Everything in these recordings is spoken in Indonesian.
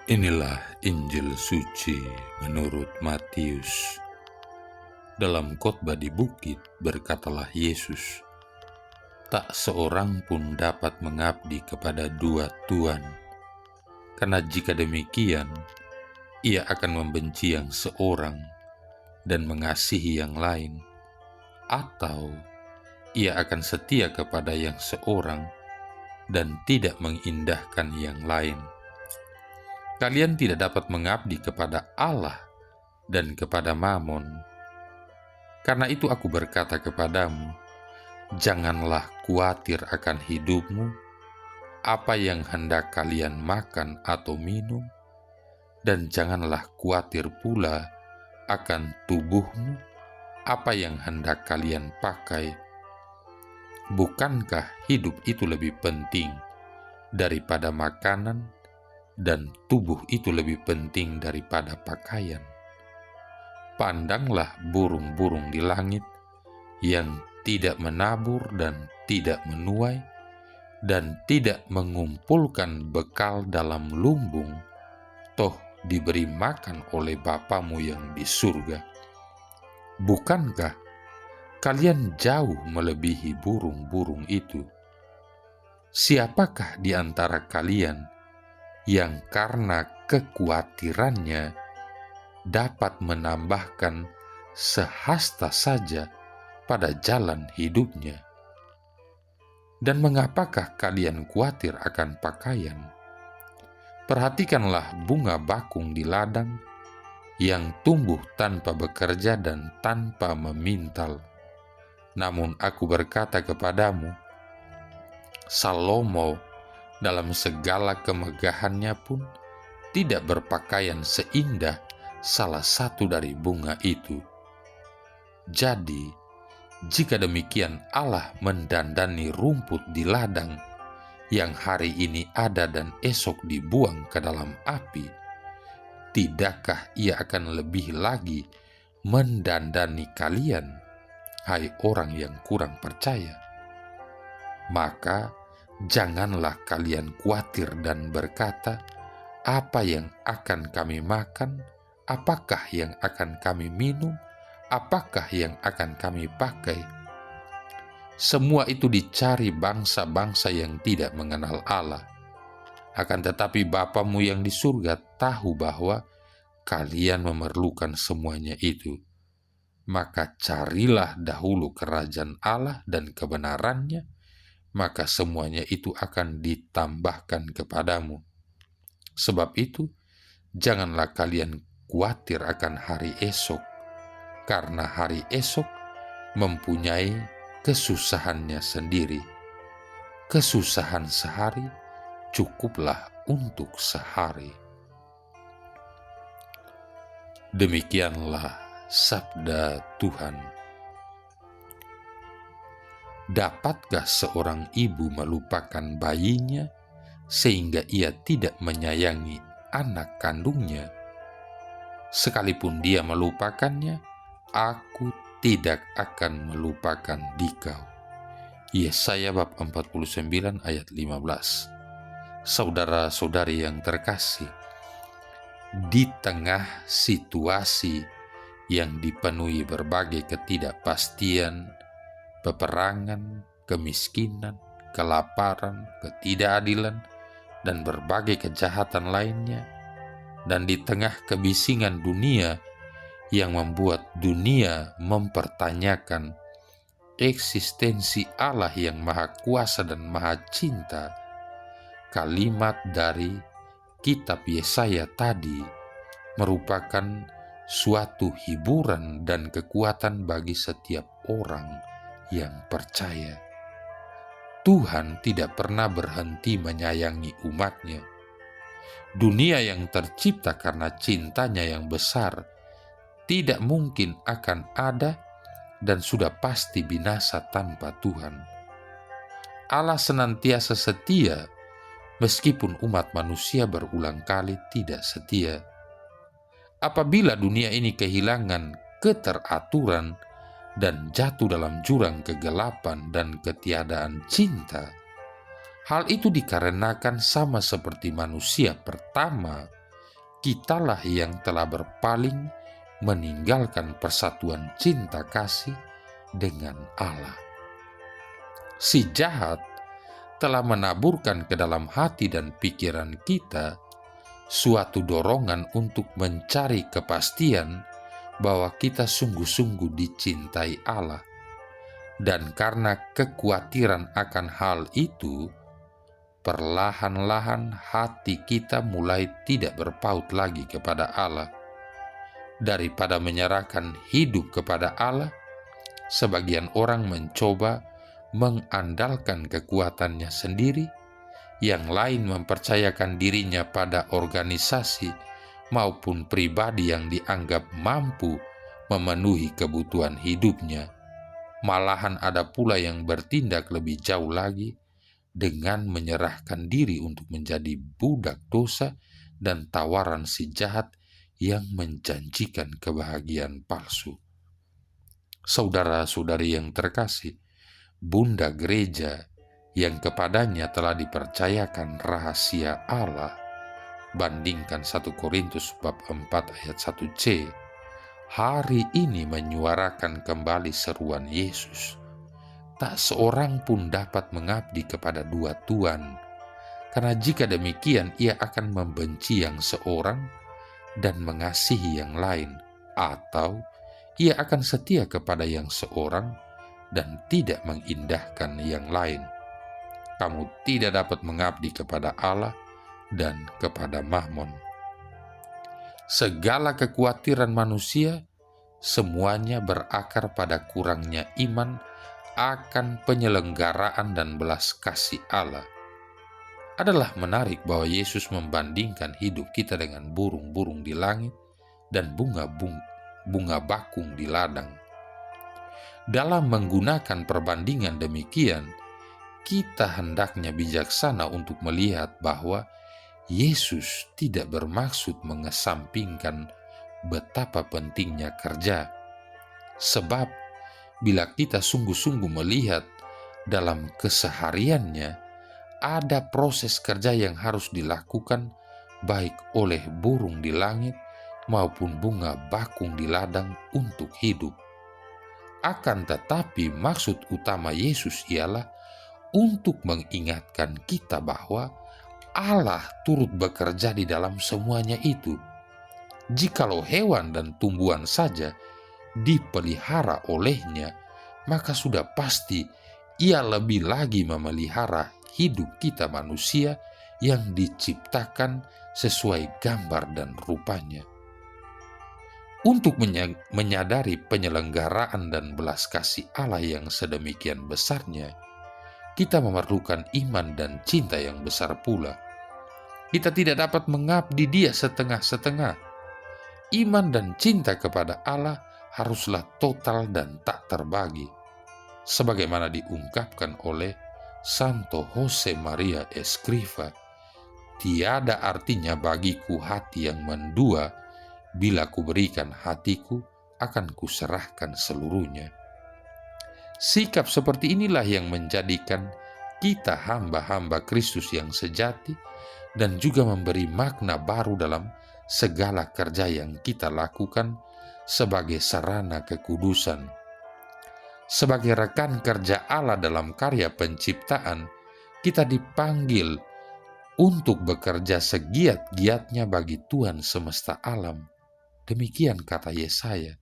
Inilah Injil suci menurut Matius. Dalam khotbah di bukit berkatalah Yesus, "Tak seorang pun dapat mengabdi kepada dua tuan, karena jika demikian, ia akan membenci yang seorang dan mengasihi yang lain, atau ia akan setia kepada yang seorang dan tidak mengindahkan yang lain. Kalian tidak dapat mengabdi kepada Allah dan kepada Mamon. Karena itu aku berkata kepadamu, janganlah khawatir akan hidupmu, apa yang hendak kalian makan atau minum, dan janganlah khawatir pula akan tubuhmu, apa yang hendak kalian pakai. Bukankah hidup itu lebih penting daripada makanan, dan tubuh itu lebih penting daripada pakaian? Pandanglah burung-burung di langit yang tidak menabur dan tidak menuai dan tidak mengumpulkan bekal dalam lumbung, toh diberi makan oleh Bapamu yang di surga. Bukankah kalian jauh melebihi burung-burung itu? Siapakah di antara kalian yang karena kekhawatirannya dapat menambahkan sehasta saja pada jalan hidupnya? Dan mengapakah kalian khawatir akan pakaian? Perhatikanlah bunga bakung di ladang yang tumbuh tanpa bekerja dan tanpa memintal. Namun aku berkata kepadamu, Salomo dalam segala kemegahannya pun tidak berpakaian seindah salah satu dari bunga itu. Jadi, jika demikian Allah mendandani rumput di ladang yang hari ini ada dan esok dibuang ke dalam api, tidakkah ia akan lebih lagi mendandani kalian, hai orang yang kurang percaya? Maka janganlah kalian khawatir dan berkata, apa yang akan kami makan, apakah yang akan kami minum, apakah yang akan kami pakai? Semua itu dicari bangsa-bangsa yang tidak mengenal Allah. Akan tetapi Bapamu yang di surga tahu bahwa kalian memerlukan semuanya itu. Maka carilah dahulu kerajaan Allah dan kebenarannya, maka semuanya itu akan ditambahkan kepadamu. Sebab itu, janganlah kalian khawatir akan hari esok, karena hari esok mempunyai kesusahannya sendiri. Kesusahan sehari cukuplah untuk sehari. Demikianlah sabda Tuhan. Dapatkah seorang ibu melupakan bayinya sehingga ia tidak menyayangi anak kandungnya? Sekalipun dia melupakannya, aku tidak akan melupakan dikau. Yesaya bab 49 ayat 15. Saudara-saudari yang terkasih, di tengah situasi yang dipenuhi berbagai ketidakpastian, peperangan, kemiskinan, kelaparan, ketidakadilan, dan berbagai kejahatan lainnya, dan di tengah kebisingan dunia yang membuat dunia mempertanyakan eksistensi Allah yang Maha Kuasa dan Maha Cinta, kalimat dari kitab Yesaya tadi merupakan suatu hiburan dan kekuatan bagi setiap orang yang percaya. Tuhan tidak pernah berhenti menyayangi umatnya. Dunia yang tercipta karena cintanya yang besar tidak mungkin akan ada dan sudah pasti binasa tanpa Tuhan. Allah senantiasa setia meskipun umat manusia berulang kali tidak setia. Apabila dunia ini kehilangan keteraturan dan jatuh dalam jurang kegelapan dan ketiadaan cinta, hal itu dikarenakan sama seperti manusia pertama kitalah yang telah berpaling meninggalkan persatuan cinta kasih dengan Allah. Si jahat telah menaburkan ke dalam hati dan pikiran kita suatu dorongan untuk mencari kepastian bahwa kita sungguh-sungguh dicintai Allah. Dan karena kekhawatiran akan hal itu, perlahan-lahan hati kita mulai tidak berpaut lagi kepada Allah. Daripada menyerahkan hidup kepada Allah, sebagian orang mencoba mengandalkan kekuatannya sendiri, yang lain mempercayakan dirinya pada organisasi maupun pribadi yang dianggap mampu memenuhi kebutuhan hidupnya. Malahan ada pula yang bertindak lebih jauh lagi dengan menyerahkan diri untuk menjadi budak dosa dan tawaran si jahat yang menjanjikan kebahagiaan palsu. Saudara-saudari yang terkasih, Bunda Gereja yang kepadanya telah dipercayakan rahasia Allah, bandingkan 1 Korintus bab 4 ayat 1c, hari ini menyuarakan kembali seruan Yesus. Tak seorang pun dapat mengabdi kepada dua tuan, karena jika demikian ia akan membenci yang seorang dan mengasihi yang lain, atau ia akan setia kepada yang seorang dan tidak mengindahkan yang lain. Kamu tidak dapat mengabdi kepada Allah dan kepada Mammon. Segala kekhawatiran manusia semuanya berakar pada kurangnya iman akan penyelenggaraan dan belas kasih Allah. Adalah menarik bahwa Yesus membandingkan hidup kita dengan burung-burung di langit dan bunga bakung di ladang. Dalam menggunakan perbandingan demikian, kita hendaknya bijaksana untuk melihat bahwa Yesus tidak bermaksud mengesampingkan betapa pentingnya kerja. Sebab bila kita sungguh-sungguh melihat dalam kesehariannya, ada proses kerja yang harus dilakukan baik oleh burung di langit maupun bunga bakung di ladang untuk hidup. Akan tetapi maksud utama Yesus ialah untuk mengingatkan kita bahwa Allah turut bekerja di dalam semuanya itu. Jikalau hewan dan tumbuhan saja dipelihara olehnya, maka sudah pasti ia lebih lagi memelihara hidup kita manusia yang diciptakan sesuai gambar dan rupanya. Untuk menyadari penyelenggaraan dan belas kasih Allah yang sedemikian besarnya, kita memerlukan iman dan cinta yang besar pula. Kita tidak dapat mengabdi Dia setengah-setengah. Iman dan cinta kepada Allah haruslah total dan tak terbagi, sebagaimana diungkapkan oleh Santo Jose Maria Escriva, tiada artinya bagiku hati yang mendua, bila kuberikan hatiku akan kuserahkan seluruhnya. Sikap seperti inilah yang menjadikan kita hamba-hamba Kristus yang sejati dan juga memberi makna baru dalam segala kerja yang kita lakukan sebagai sarana kekudusan. Sebagai rekan kerja Allah dalam karya penciptaan, kita dipanggil untuk bekerja segiat-giatnya bagi Tuhan semesta alam. Demikian kata Yesaya.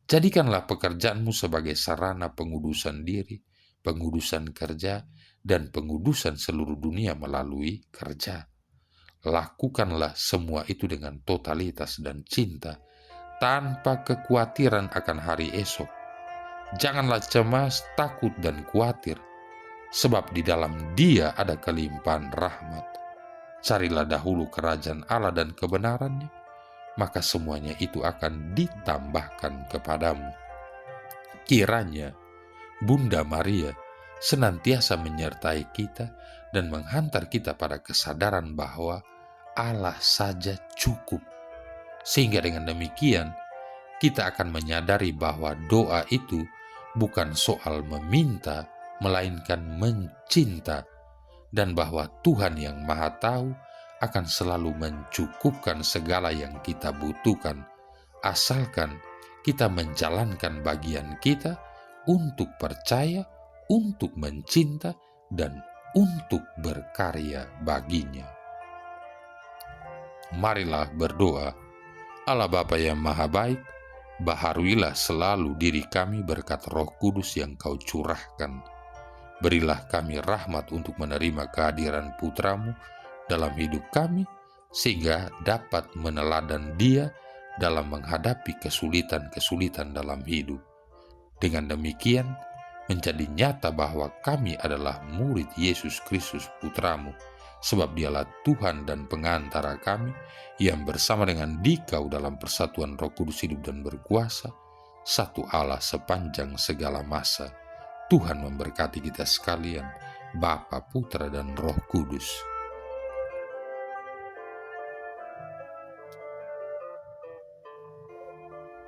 Jadikanlah pekerjaanmu sebagai sarana pengudusan diri, pengudusan kerja, dan pengudusan seluruh dunia melalui kerja. Lakukanlah semua itu dengan totalitas dan cinta, tanpa kekhawatiran akan hari esok. Janganlah cemas, takut, dan khawatir, sebab di dalam Dia ada kelimpahan rahmat. Carilah dahulu kerajaan Allah dan kebenarannya, maka semuanya itu akan ditambahkan kepadamu. Kiranya Bunda Maria senantiasa menyertai kita dan menghantar kita pada kesadaran bahwa Allah saja cukup. Sehingga dengan demikian, kita akan menyadari bahwa doa itu bukan soal meminta, melainkan mencinta, dan bahwa Tuhan yang Maha Tahu akan selalu mencukupkan segala yang kita butuhkan, asalkan kita menjalankan bagian kita untuk percaya, untuk mencinta, dan untuk berkarya baginya. Marilah berdoa. Allah Bapa yang Maha Baik, baharuilah selalu diri kami berkat Roh Kudus yang Kau curahkan. Berilah kami rahmat untuk menerima kehadiran Putra-Mu dalam hidup kami, sehingga dapat meneladan Dia dalam menghadapi kesulitan-kesulitan dalam hidup. Dengan demikian, menjadi nyata bahwa kami adalah murid Yesus Kristus Putra-Mu, sebab Dialah Tuhan dan pengantara kami, yang bersama dengan Dikau dalam persatuan Roh Kudus hidup dan berkuasa, satu Allah sepanjang segala masa. Tuhan memberkati kita sekalian, Bapa, Putra, dan Roh Kudus.